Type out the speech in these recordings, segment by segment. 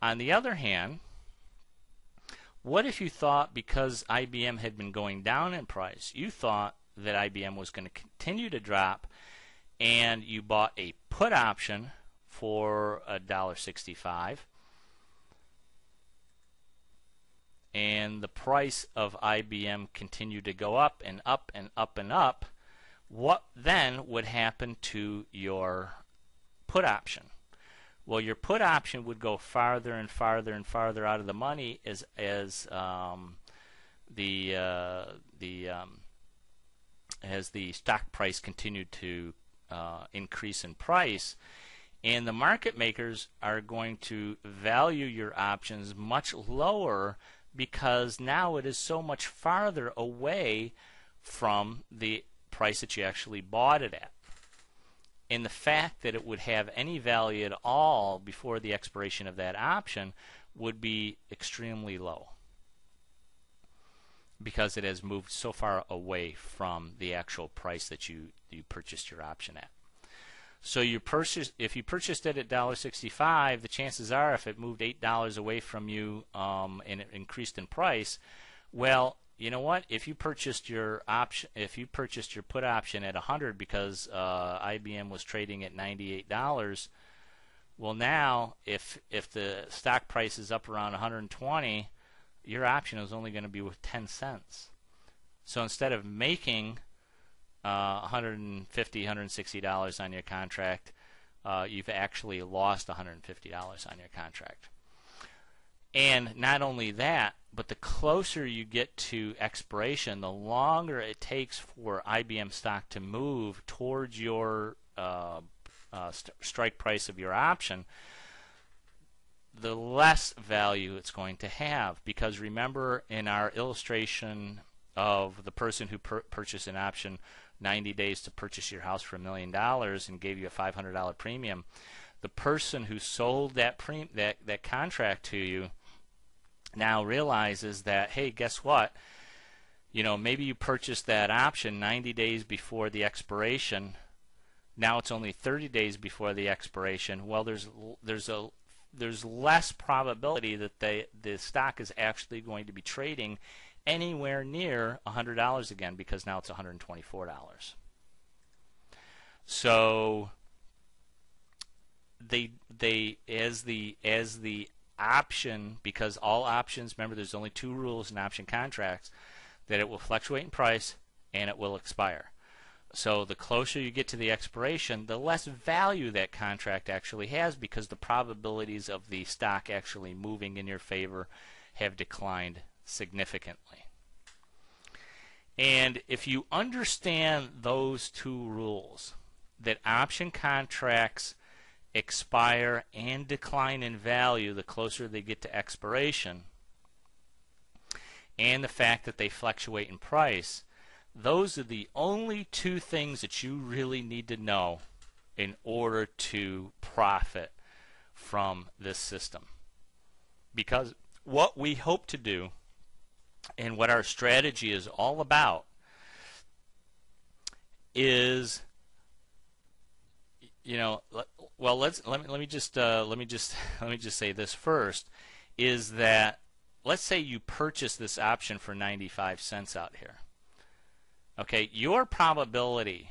On the other hand, what if you thought because IBM had been going down in price, you thought that IBM was going to continue to drop, and you bought a put option for $1.65, and the price of IBM continued to go up and up and up and up? What then would happen to your put option? Well, your put option would go farther and farther and farther out of the money as the stock price continued to increase in price, and the market makers are going to value your options much lower because now it is so much farther away from the price that you actually bought it at. And the fact that it would have any value at all before the expiration of that option would be extremely low because it has moved so far away from the actual price that you purchased your option at. So if you purchased it at $1.65, the chances are if it moved $8 away from you and it increased in price, well, you know what? If you purchased your put option at 100 because IBM was trading at $98, well, now if the stock price is up around 120, your option is only going to be worth 10 cents. So instead of making $150, $160 on your contract, you've actually lost $150 on your contract. And not only that, but the closer you get to expiration, the longer it takes for IBM stock to move towards your strike price of your option, the less value it's going to have. Because remember, in our illustration of the person who purchased an option 90 days to purchase your house for $1 million and gave you a $500 premium, the person who sold that contract to you now realizes that, hey, guess what? You know, maybe you purchased that option 90 days before the expiration. Now it's only 30 days before the expiration. Well, there's less probability that the stock is actually going to be trading anywhere near $100 again, because now it's $124. So as the option, because all options, remember there's only two rules in option contracts, that it will fluctuate in price and it will expire. So the closer you get to the expiration, the less value that contract actually has, because the probabilities of the stock actually moving in your favor have declined significantly. And if you understand those two rules, that option contracts expire and decline in value the closer they get to expiration, and the fact that they fluctuate in price, those are the only two things that you really need to know in order to profit from this system. Because what we hope to do and what our strategy is all about is, you know, well, let me just say this first, is that let's say you purchase this option for 95 cents out here. Okay, your probability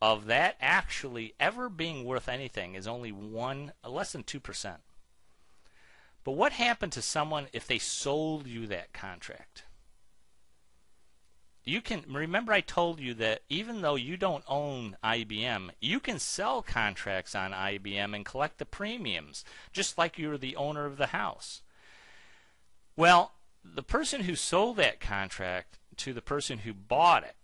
of that actually ever being worth anything is only less than 2%. But what happened to someone if they sold you that contract? You can remember I told you that even though you don't own IBM, you can sell contracts on IBM and collect the premiums, just like you're the owner of the house. Well, the person who sold that contract to the person who bought it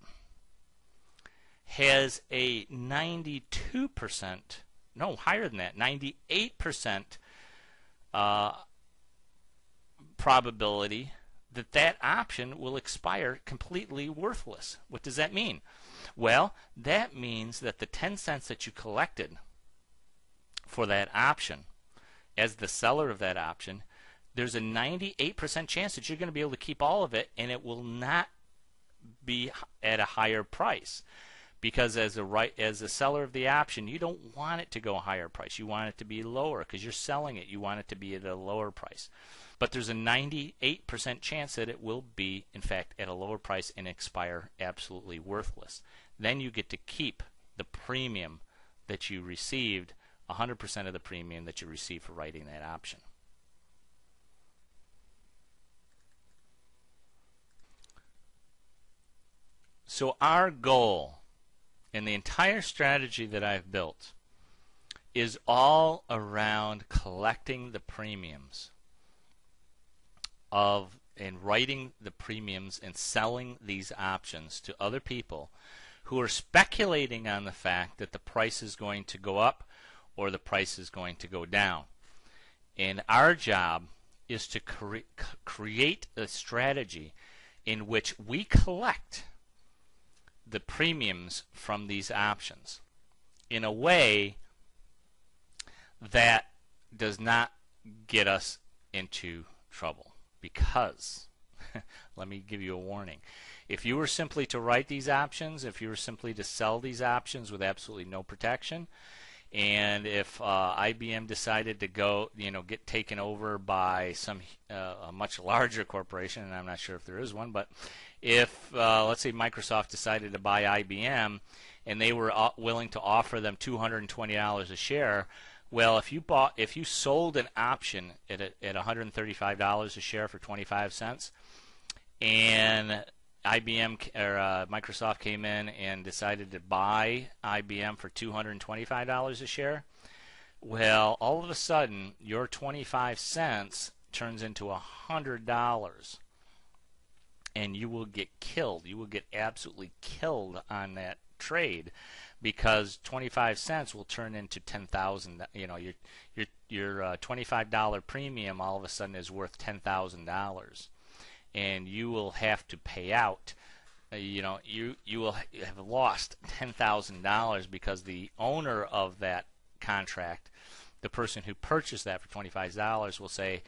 has a 92%, no, higher than that, 98% probability that that option will expire completely worthless. What does that mean? Well, that means that the 10 cents that you collected for that option as the seller of that option, there's a 98% chance that you're going to be able to keep all of it, and it will not be at a higher price. because as a seller of the option, you don't want it to go a higher price. You want it to be lower because you're selling it. You want it to be at a lower price. But there's a 98% chance that it will be, in fact, at a lower price and expire absolutely worthless. Then you get to keep the premium that you received, 100% of the premium that you received for writing that option. So our goal in the entire strategy that I've built is all around collecting the premiums of and writing the premiums and selling these options to other people who are speculating on the fact that the price is going to go up or the price is going to go down. And our job is to create a strategy in which we collect the premiums from these options in a way that does not get us into trouble. Because, let me give you a warning, if you were simply to write these options, if you were simply to sell these options with absolutely no protection, and if IBM decided to go, get taken over by a much larger corporation, and I'm not sure if there is one, but if let's say Microsoft decided to buy IBM and they were willing to offer them $220 a share, well, if you sold an option at $135 a share for 25 cents, and IBM or Microsoft came in and decided to buy IBM for $225 a share, well, all of a sudden your 25 cents turns into $100, and you will get killed. You will get absolutely killed on that trade, because 25 cents will turn into 10,000. Your $25 premium all of a sudden is worth $10,000, and you will have to pay out. You will have lost $10,000 because the owner of that contract, the person who purchased that for $25, will say,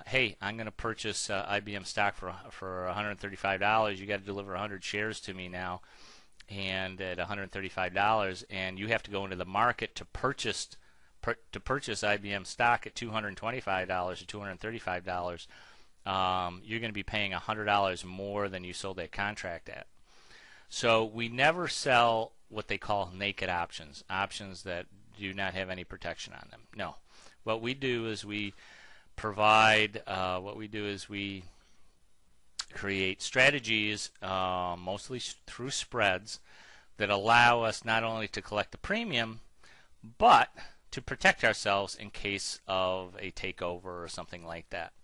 "Hey, I'm going to purchase IBM stock for $135. You got to deliver 100 shares to me now." And at $135, and you have to go into the market to purchase IBM stock at $225 or $235. You're going to be paying $100 more than you sold that contract at. So we never sell what they call naked options, options that do not have any protection on them. No, what we do is we provide. We create strategies, mostly through spreads, that allow us not only to collect the premium, but to protect ourselves in case of a takeover or something like that.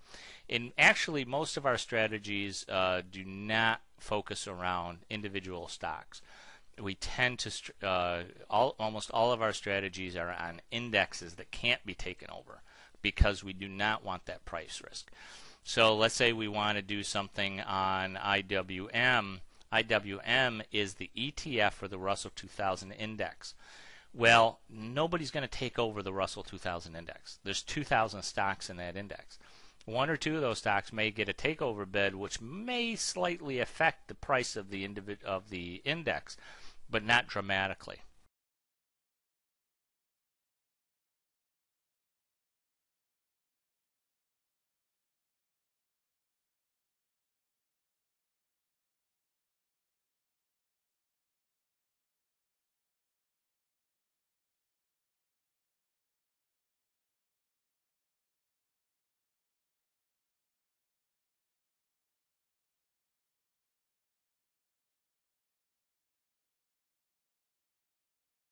And actually, most of our strategies do not focus around individual stocks. We tend to almost all of our strategies are on indexes that can't be taken over, because we do not want that price risk. So let's say we want to do something on IWM. IWM is the ETF for the Russell 2000 index. Well, nobody's going to take over the Russell 2000 index. There's 2,000 stocks in that index. One or two of those stocks may get a takeover bid, which may slightly affect the price of the index, but not dramatically.